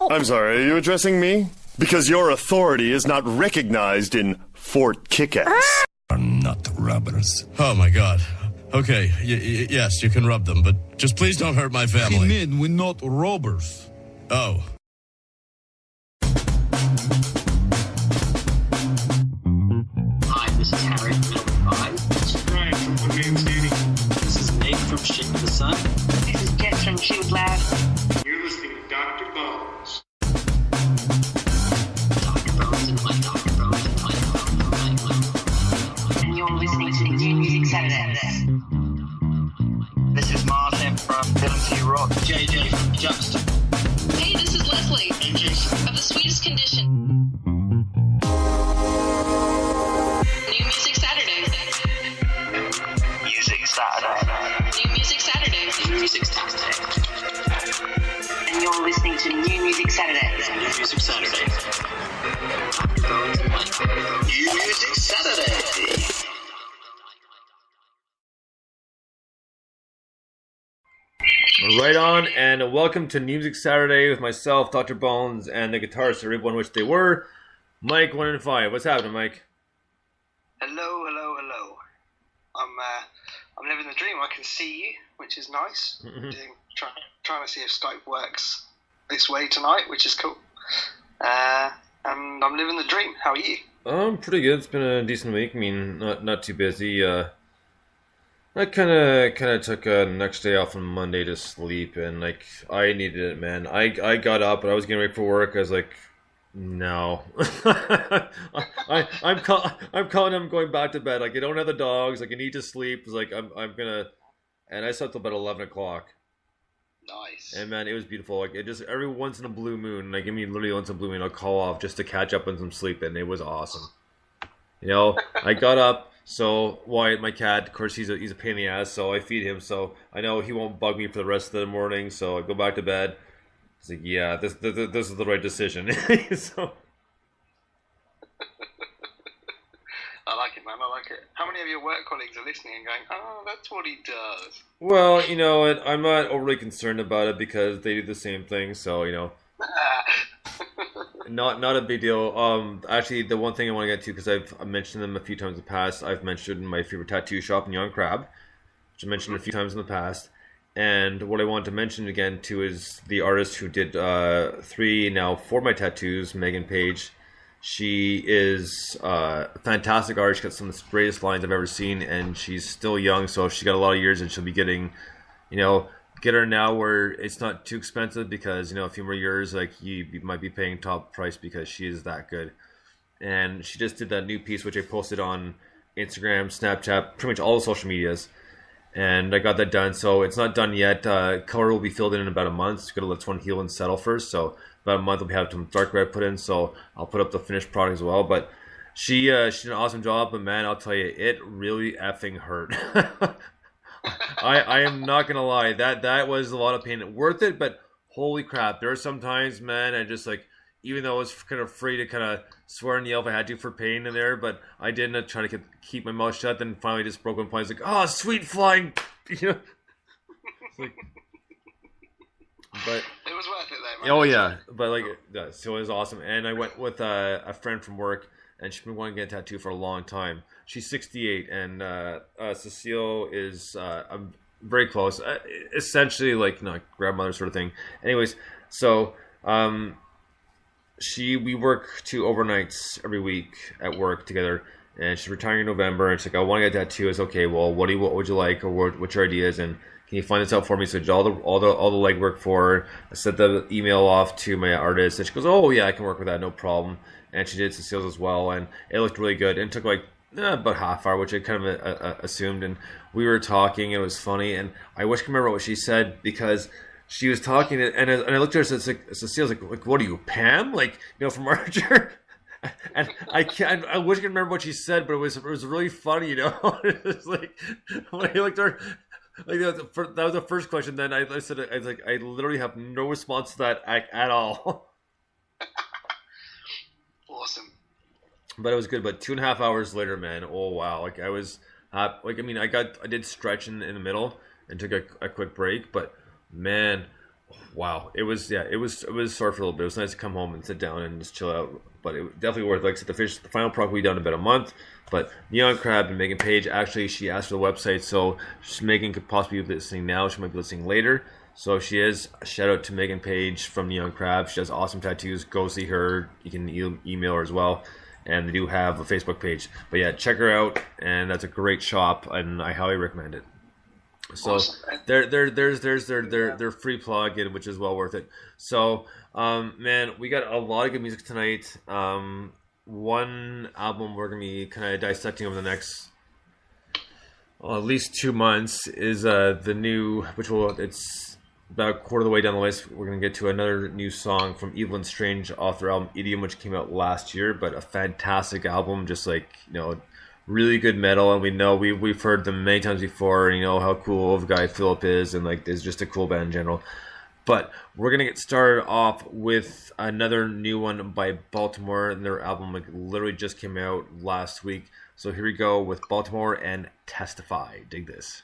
I'm sorry, are you addressing me? Because your authority is not recognized in Fort Kickass. Are not rubbers. Oh my god. Okay, yes, you can rub them, but just please don't hurt my family. I mean, we're not robbers. Oh. Hi, this is Harry from Mike1inFive. This is Brian from What Name's Danny. This is Meg from Shit to the Sun. This is Jess from Shoot Lab. You're listening to Dr.Bones. Dr.Bones and Mike. Dr.Bones and Mike. And you're listening to New Music Saturdays. This is Martin from Ability Rock. JJ from Juxta. Hey, this is Leslie And Jason. of The Sweetest Condition. New Music Saturdays. Music Saturday. New Music Saturdays. New Music Saturday. And you're listening to New Music Saturdays. New Music Saturday. Dr.Bones and Mike. New Music Saturday. Right on, and welcome to New Music Saturday with myself, Dr. Bones, and the guitarist, everyone which they were, Mike1inFive. What's happening, Mike? Hello. I'm living the dream. I can see you, which is nice. Trying to see if Skype works this way tonight, which is cool. And I'm living the dream. How are you? Pretty good. It's been a decent week. I mean, not too busy. I kind of took a next day off on Monday to sleep, and I needed it, man. I got up and I was getting ready for work. I was like, no, I'm calling them going back to bed. Like, I don't have the dogs. Like, I need to sleep. It's like I'm gonna, and I slept till about 11 o'clock. Nice. And man, it was beautiful. Like, it just every once in a blue moon, like, I mean, literally once in a blue moon, I'll call off just to catch up on some sleep, and it was awesome. You know, I got up. So Wyatt, my cat, of course, he's a pain in the ass. So I feed him. So I know he won't bug me for the rest of the morning. So I go back to bed. It's like, yeah, this is the right decision. So I like it, man. I like it. How many of your work colleagues are listening and going, oh, that's what he does? well, you know what? I'm not overly concerned about it because they do the same thing. So, you know, not a big deal. Actually, the one thing I want to get to, because I've mentioned them a few times in the past, I've mentioned my favorite tattoo shop in Young Crab, which I mentioned a few times in the past. And what I wanted to mention again too is the artist who did 3, now 4 of my tattoos, Megan Page. She is a fantastic artist. She's got some of the greatest lines I've ever seen, and she's still young, so she's got a lot of years, and she'll be getting, you know, get her now where it's not too expensive, because, you know, a few more years, like, you might be paying top price because she is that good. And she just did that new piece, which I posted on Instagram, Snapchat, pretty much all the social medias. And I got that done. So it's not done yet. Color will be filled in about a month. It's gonna let this one heal and settle first. So about a month we'll have some dark red put in. So I'll put up the finished product as well. But she did an awesome job. But man, I'll tell you, it really effing hurt. I am not gonna lie. That was a lot of pain. Worth it, but holy crap, there are some times, man, I just, like, even though I was kind of free to kind of swear and yell if I had to for pain in there, but I didn't try to keep my mouth shut. Then finally just broke one point. It's like, oh, sweet flying, you know. Like, but It was worth it, though, man. oh yeah, but like, yeah, so it was awesome. And I went with a friend from work, and she's been wanting to get a tattoo for a long time. She's 68, and Cecile is I'm very close, essentially like, you know, grandmother sort of thing. Anyways, so we work 2 overnights every week at work together, and she's retiring in November, and she's like, I want to get a tattoo. It's okay. Well, what would you like, or what's your ideas, and can you find this out for me? So I did all the legwork for her. I sent the email off to my artist, and she goes, oh yeah, I can work with that, no problem. And she did Cecile's as well, and it looked really good. And it took like about half hour, which I kind of assumed. And we were talking, and it was funny, and I wish I could remember what she said, because she was talking, and I looked at her, and it's like, Cecile's like, what are you, Pam? Like, you know, from Archer? And I wish I could remember what she said, but it was really funny, you know? It was like, when I looked at her, like, that was the first question. Then I said, I was like, I literally have no response to that at all. Awesome. But it was good. But 2.5 hours later, man, oh wow! Like, I was, like, I mean, I did stretch in the middle and took a quick break. But man, wow, it was sore for a little bit. It was nice to come home and sit down and just chill out. But it definitely worth. Like I said, the final product we done in about a month. But Neon Crab and Megan Page, actually, she asked for the website, so Megan could possibly be listening now. She might be listening later. So if she is, shout out to Megan Page from Neon Crab. She does awesome tattoos. Go see her. You can email her as well. And they do have a Facebook page. But yeah, check her out, and that's a great shop, and I highly recommend it. So there's their free plug, which is well worth it. So man, we got a lot of good music tonight. One album we're gonna be kind of dissecting over the next at least 2 months is the new, it's about a quarter of the way down the list. We're gonna get to another new song from Evil and Strange off their album Idiom, which came out last year, but a fantastic album, just like, really good metal, and we know we've heard them many times before, and you know how cool of a guy Philip is, and like is just a cool band in general. But we're gonna get started off with another new one by Baltimore, and their album like literally just came out last week. So here we go with Baltimore and Testify. Dig this.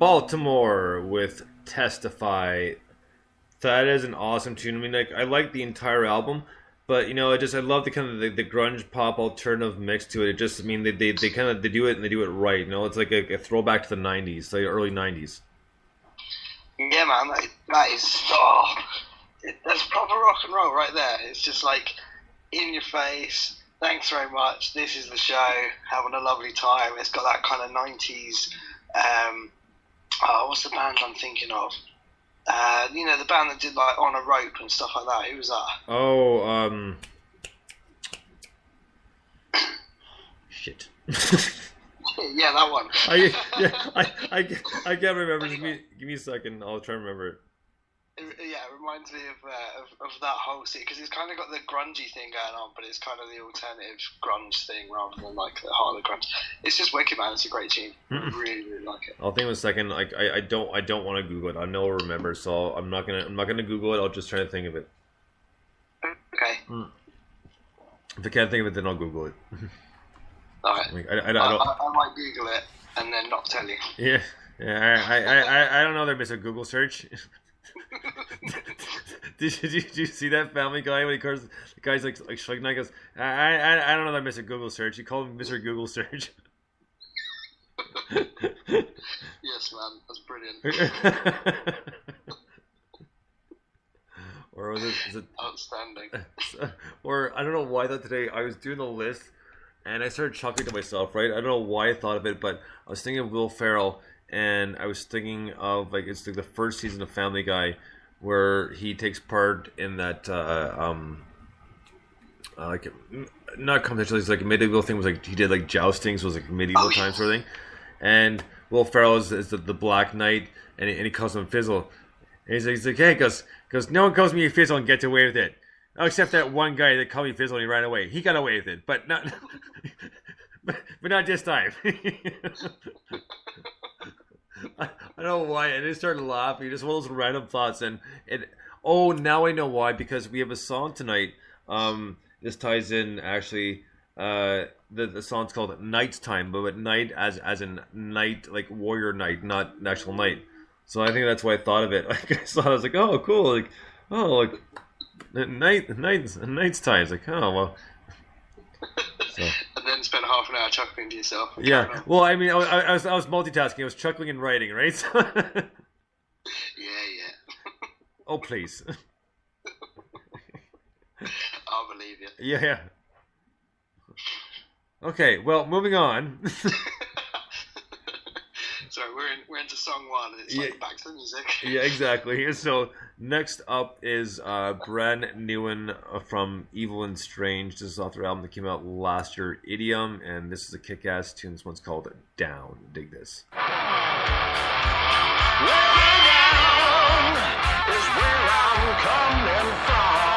Baltimore with Testify. That is an awesome tune. I mean, like, I like the entire album, but I love the kind of the grunge pop alternative mix to it. It just, I mean, they do it and they do it right. It's like a throwback to the '90s, like early '90s. Yeah, man, that is that's proper rock and roll right there. It's just like in your face. Thanks very much. This is the show. Having a lovely time. It's got that kind of '90s. What's the band I'm thinking of? The band that did like On a Rope and stuff like that. Who was that? Oh, shit. Yeah, that one. I can't remember. Just give me a second. I'll try and remember it. Yeah, it reminds me of that whole scene, because it's kind of got the grungy thing going on, but it's kind of the alternative grunge thing rather than like the heart of the grunge. It's just wicked, man. It's a great tune. I really, really like it. I'll think of a second. Like I don't want to Google it. I know I'll remember, so I'm not gonna Google it. I'll just try to think of it. Okay. If I can't think of it, then I'll Google it. Alright. Like, I might Google it and then not tell you. Yeah. I don't know. There, Mr. Google search. Did you see that Family Guy when he calls the guy's like shrugging? He goes, I don't know that Mr. Google search. You call him Mr. Google search. Yes, man, that's brilliant. Or was it outstanding? Or I don't know why I thought today I was doing the list and I started chuckling to myself. Right, I don't know why I thought of it, but I was thinking of Will Ferrell. And I was thinking of like it's like the first season of Family Guy, where he takes part in that like not competition. It's like a medieval thing. Was like he did like jousting, so it was like medieval times sort of thing. And Will Ferrell is the Black Knight, and he calls him Fizzle. And he's like, hey, because no one calls me Fizzle and gets away with it, oh, except that one guy that called me Fizzle and he ran away. He got away with it, but not but not this time. I don't know why. I just started laughing. Just one of those random thoughts, and now I know why. Because we have a song tonight. This ties in actually. The song's called "Night's Time," but night as in night, like warrior night, not an actual night. So I think that's why I thought of it. Like I saw, I was like, oh, cool. Like night's time. It's like, oh well. So. And then spend half an hour chuckling to yourself. Yeah. Well, I mean, I was multitasking. I was chuckling and writing, right? So yeah. Oh, please. I'll believe you. Yeah. Okay. Well, moving on. Sorry, we're into song one, and it's like back to the music. Yeah, exactly. So next up is brand new one from Evil and Strange. This is off their album that came out last year, Idiom, and this is a kick-ass tune. This one's called Down. Dig this. Way down is where I'm coming from.